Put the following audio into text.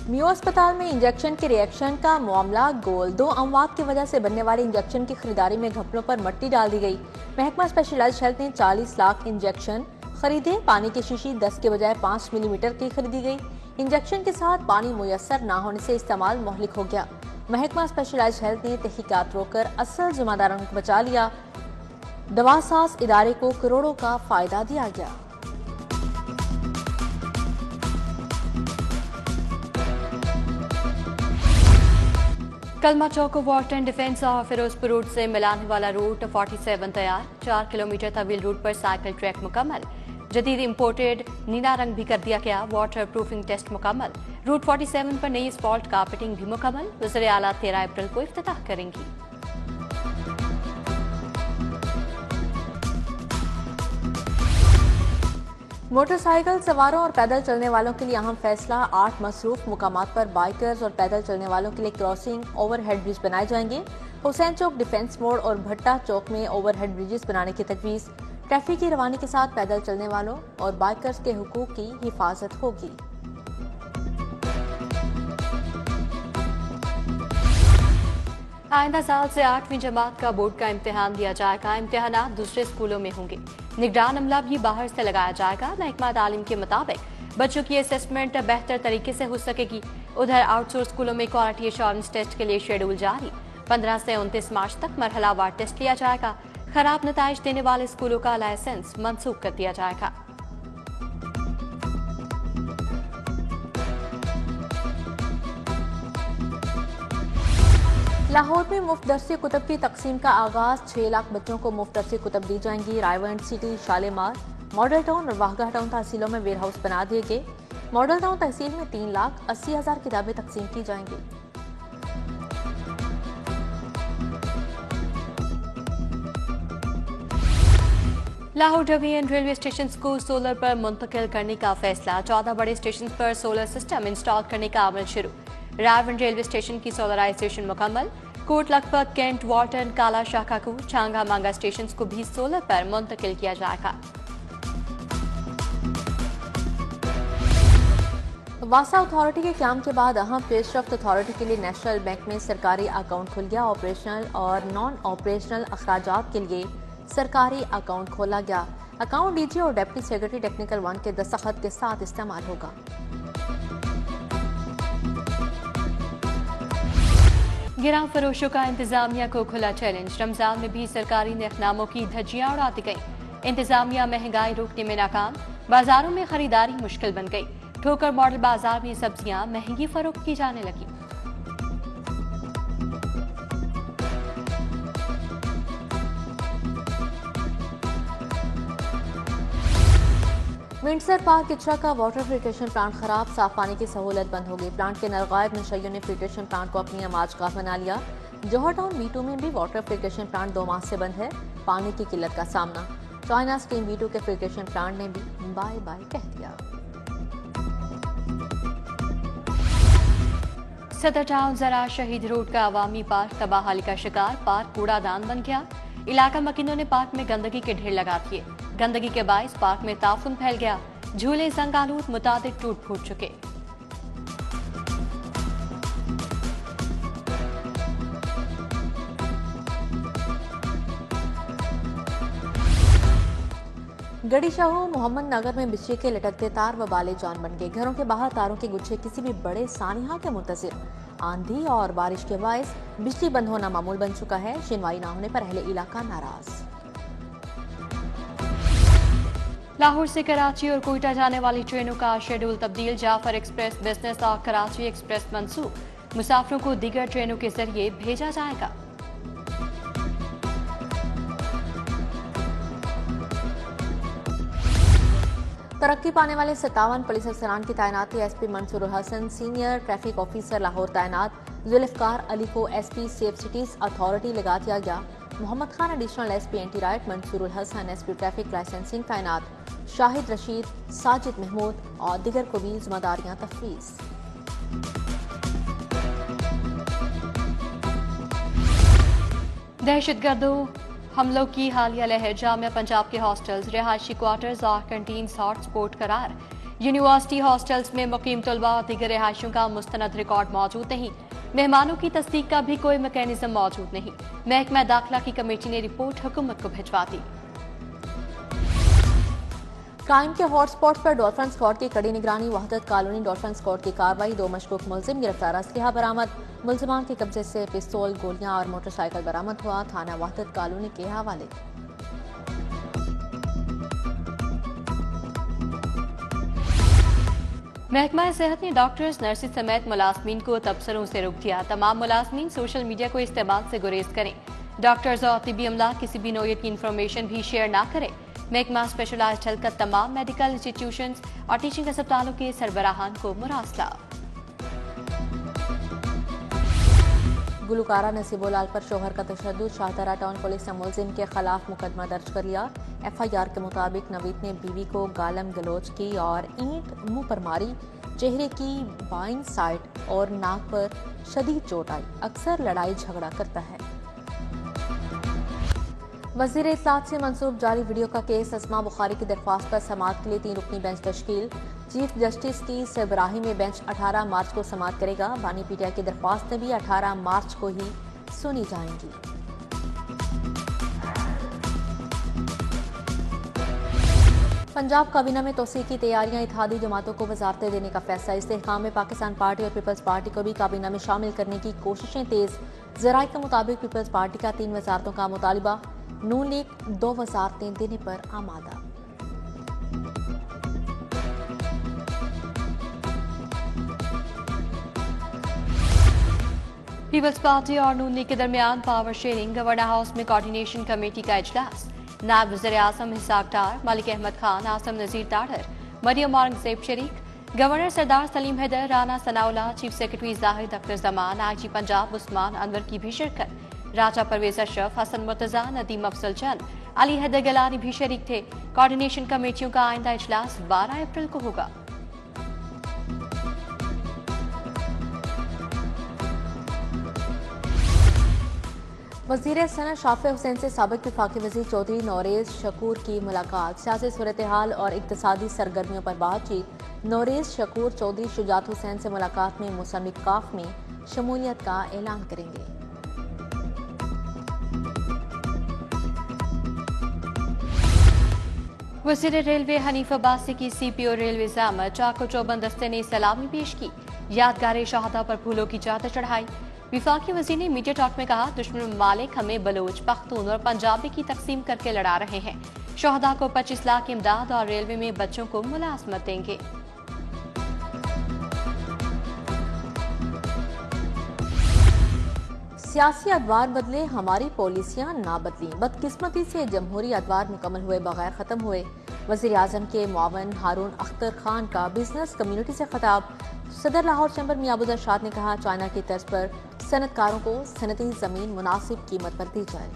मियो अस्पताल में इंजेक्शन के रिएक्शन का मामला गोल। 2 अमवात की वजह से बनने वाले इंजेक्शन की खरीदारी में घपलों पर मट्टी डाल दी गई। महकमा स्पेशलाइज्ड हेल्थ ने 40 लाख इंजेक्शन खरीदे। पानी की शीशी 10 के बजाय 5 मिलीमीटर की खरीदी गई। इंजेक्शन के साथ पानी मुयस्सर न होने से इस्तेमाल मोहलिक हो गया। महकमा स्पेशलाइज्ड हेल्थ ने तहकीकात रोककर असल जिम्मेदारों को बचा लिया। दवासाज इदारे को करोड़ों का फायदा दिया गया। कलमा चौक वाटर एंड डिफेंस और फिरोजपुर रोड से मिलाने वाला रूट 47 तैयार। 4 किलोमीटर तवील रूट पर साइकिल ट्रैक मुकम्मल। जदीद इंपोर्टेड नीला रंग भी कर दिया गया। वाटर प्रूफिंग टेस्ट मुकम्मल। रूट 47 पर नई स्पॉल्ट कार्पेटिंग भी मुकम्मल। वज़ीर आला 13 अप्रैल को इफ्तिताह करेंगी। मोटरसाइकिल सवारों और पैदल चलने वालों के लिए अहम फैसला। 8 मसरूफ मुकामात पर बाइकर्स और पैदल चलने वालों के लिए क्रॉसिंग ओवरहेड ब्रिज बनाए जाएंगे। हुसैन चौक, डिफेंस मोड़ और भट्टा चौक में ओवरहेड ब्रिजेस बनाने की तजवीज़। ट्रैफिक की रवानी के साथ पैदल चलने वालों और बाइकर्स के हुकूक की हिफाजत होगी। आइंदा साल से 8वीं जमात का बोर्ड का इम्तिहान दिया जाएगा। इम्तिहान दूसरे स्कूलों में होंगे। निगरान अमला भी बाहर से लगाया जाएगा। महकमा तालीम के मुताबिक बच्चों की असेसमेंट बेहतर तरीके से हो सकेगी। उधर आउटसोर्स स्कूलों में क्वालिटी एश्योरेंस टेस्ट के लिए शेड्यूल जारी। 15 से 29 मार्च तक मरहलावार टेस्ट लिया जाएगा। खराब नताइज देने वाले स्कूलों का लाइसेंस मंसूख कर दिया जाएगा। लाहौर में मुफ्त दरसी कुतब की तकसीम का आगाज। 6 लाख बच्चों को मुफ्त दरसी कुतब दी जाएंगी। Raiwind city, Shalimar, model town और वाहगा टाउन तहसीलों में वेयर हाउस बना दिए गए। मॉडल टाउन तहसील में 3,80,000 किताबें तकसीम की जाएंगी। लाहौर डिवीजन रेलवे स्टेशन को सोलर पर मुंतकिल करने का फैसला। 14 बड़े स्टेशन पर सोलर सिस्टम इंस्टॉल करने का अमल शुरू। रायवंड रेलवे स्टेशन की सोलराइजेशन मुकम्मल। कोट लखपत, कैंट, वाल्टन, काला शाखाकू, छांगा मांगा स्टेशन को भी सोलर पर मुंतकिल किया जाएगा। वासा अथॉरिटी के क्याम के बाद अहम पेशरफ्त अथॉरिटी के लिए नेशनल बैंक में सरकारी अकाउंट खुल गया। ऑपरेशनल और नॉन ऑपरेशनल अखराजात के लिए सरकारी अकाउंट खोला गया। अकाउंट डीजी और डिप्टी सेक्रेटरी टेक्निकल 1 के दस्तखत के साथ इस्तेमाल होगा। गिरां फरोशों का इंतजामिया को खुला चैलेंज। रमजान में भी सरकारी नेकनामों की धज्जियां उड़ाती गई। इंतजामिया महंगाई रोकने में नाकाम। बाजारों में खरीदारी मुश्किल बन गई। ठोकर मॉडल बाजार में सब्जियां महंगी फरोख्त की जाने लगी। विंडसर पार्क इचरा का वाटर फिल्ट्रेशन प्लांट खराब। साफ पानी की सहूलत बंद हो गई। प्लांट के नरगायब नशइयों ने फिल्ट्रेशन प्लांट को अपनी आमाजगाह बना लिया। जौहर टाउन B2 में भी वाटर फिल्ट्रेशन प्लांट 2 माह से बंद है। पानी की किल्लत का सामना। चाइना स्ट्रीम B2 के फिल्ट्रेशन प्लांट ने भी बाय बाय कह दिया। सदर टाउन जरा शहीद रोड का अवामी पार्क तबाहाली का शिकार। पार्क कूड़ादान बन गया। इलाका मकीनों ने पार्क में गंदगी के ढेर लगा दिए। गंदगी के बायस पार्क में ताफुन फैल गया। झूले जंगालूद मुताबिक टूट फूट चुके। गड़ी शाहू मोहम्मद नगर में बिजली के लटकते तार व बाले जान बन गए। घरों के बाहर तारों के गुच्छे किसी भी बड़े सानिहा के मुंतजिर। आंधी और बारिश के बायस बिजली बंद होना मामूल बन चुका है। शिनवाई न होने पर अहले इलाका नाराज। लाहौर से कराची और कोयटा जाने वाली ट्रेनों का शेड्यूल तब्दील। जाफर एक्सप्रेस, बिजनेस और कराची एक्सप्रेस मंसूख। मुसाफिरों को दीगर ट्रेनों के जरिए भेजा जाएगा। तरक्की पाने वाले 57 पुलिस अफसरान की तैनाती। SP Mansoor Hasan senior traffic officer Lahore तैनात। जुल्फकार अली को SP सेफ सिटीज अथॉरिटी लगा दिया गया। Mohammad Khan additional SP anti riot. Mansoor Hasan SP traffic licensing तैनात। शाहिद रशीद, साजिद महमूद और दिगर को भी जिम्मेदारियां तफवीज। दहशतगर्दों हमलों की हालिया लहर। जामिया पंजाब के हॉस्टल्स, रिहायशी क्वार्टर्स और कैंटीन हॉट स्पॉट करार। यूनिवर्सिटी हॉस्टल्स में मुकीम तलबा और दीगर रिहायशियों का मुस्तनद रिकॉर्ड मौजूद नहीं। मेहमानों की तस्दीक का भी कोई मैकेनिज्म मौजूद नहीं। महकमा दाखिला की कमेटी ने रिपोर्ट हुकूमत को भिजवा दी। क्राइम के हॉटस्पॉट पर डॉल्फिन स्क्वाड की कड़ी निगरानी। वहदत कॉलोनी डॉल्फिन स्क्वाड की कार्रवाई। 2 मशकूक मुलजिम गिरफ्तार। असलहा बरामद। मुलजिमान के कब्जे से पिस्तौल, गोलियां और मोटरसाइकिल बरामद हुआ। थाना वहदत कॉलोनी के हवाले। महकमा सेहत ने डॉक्टर्स, नर्सिस समेत मुलाजमीन को तबसरों से रोक दिया। तमाम मुलाजमीन सोशल मीडिया को इस्तेमाल से गुरेज करें। डॉक्टर्स और तिबी अमला किसी भी नौयत की इंफॉर्मेशन भी शेयर ना करें। महकमा स्पेशलाइज्ड हेल्थ का तमाम मेडिकल इंस्टीट्यूशंस और टीचिंग अस्पतालों के सरबराहान को मुरासला। गुलकारा नसीबुल्लाह पर शोहर का तशद्दुद। शाहदरा टाउन पुलिस ने मुलजिम के खिलाफ मुकदमा दर्ज कर लिया। FIR के मुताबिक नवीद ने बीवी को गालम गलोच की और ईंट मुंह पर मारी। चेहरे की बाईं साइड और नाक पर शदीद चोट आई। अक्सर लड़ाई झगड़ा करता है। वज़ीर इत्तलात से मंसूब जारी वीडियो का केस। अस्मा बुखारी की दरख्वास्त पर समाअत के लिए 3 रुकनी बेंच तश्कील। चीफ जस्टिस की सरबराही में बेंच 18 मार्च को समाअत करेगा। बानी PTI की दरख्वास्तें भी 18 मार्च को ही सुनी जाएंगी। पंजाब काबीना में तोसी की तैयारियां। इत्तेहादी जमातों को वजारतें देने का फैसला। इस्तेहकाम में पाकिस्तान पार्टी और पीपल्स पार्टी को भी काबीना में शामिल करने की कोशिशें तेज। जराये के मुताबिक पीपल्स पार्टी का 3 वजारतों का मुतालिबा। नून लीग 2 वजारतें देने पर आमादा। पीपल्स पार्टी और नून लीग के दरमियान पावर शेयरिंग। गवर्नर हाउस में कोऑर्डिनेशन कमेटी का इजलास। नायब वज़ीर आज़म इसहाक डार, मलिक अहमद खान, आसम नज़ीर ताड़र, मरियम औरंगजेब शरीक, governor Sardar Salim Haider, Rana Sanaullah, chief secretary Zahid Akhtar Zaman, IG Punjab Usman Anwar की भी शिरकत। राजा परवेज अशरफ, हसन मुर्तजा, नदीम अफजल चंद, अली हैदर गलानी भी शरीक थे। कोऑर्डिनेशन कमेटियों का आइंदा इजलास 12 अप्रैल को होगा। वज़ीर सनअत शाफे हुसैन से साबिक वफाकी वज़ीर चौधरी नौरेज शकूर की मुलाकात। सियासी सूरत हाल और इक्तिसादी सरगर्मियों पर बातचीत। नौरेज शकूर चौधरी शुजात हुसैन से मुलाकात में मौसम काफ में शमूलियत का ऐलान करेंगे। वज़ीर रेलवे हनीफ अब्बासी की CPO रेलवे ज़ामत चाको चौबंद दस्ते ने सलामी पेश की। यादगार शहादा पर फूलों की चादर चढ़ाई। विफाकी वज़ीर ने मीडिया टॉक में कहा, दुश्मन ममालिक हमें बलोच, पख्तून और पंजाबी की तकसीम करके लड़ा रहे हैं। शहदा को 25 लाख इमदाद और रेलवे में बच्चों को मुलाजमत देंगे। सियासी अदवार बदले, हमारी पॉलिसियां ना बदली। बदकिस्मती से जमहूरी अदवार मुकम्मल हुए बगैर खत्म हुए। वज़ीर आज़म के मुआवन हारून अख्तर खान का बिजनेस कम्युनिटी से खिताब। सदर लाहौर चैम्बर मियां अबू अरशाद ने कहा, चाइना की तर्ज पर सनतकारों को सनती जमीन मुनासिब कीमत पर दी जाए।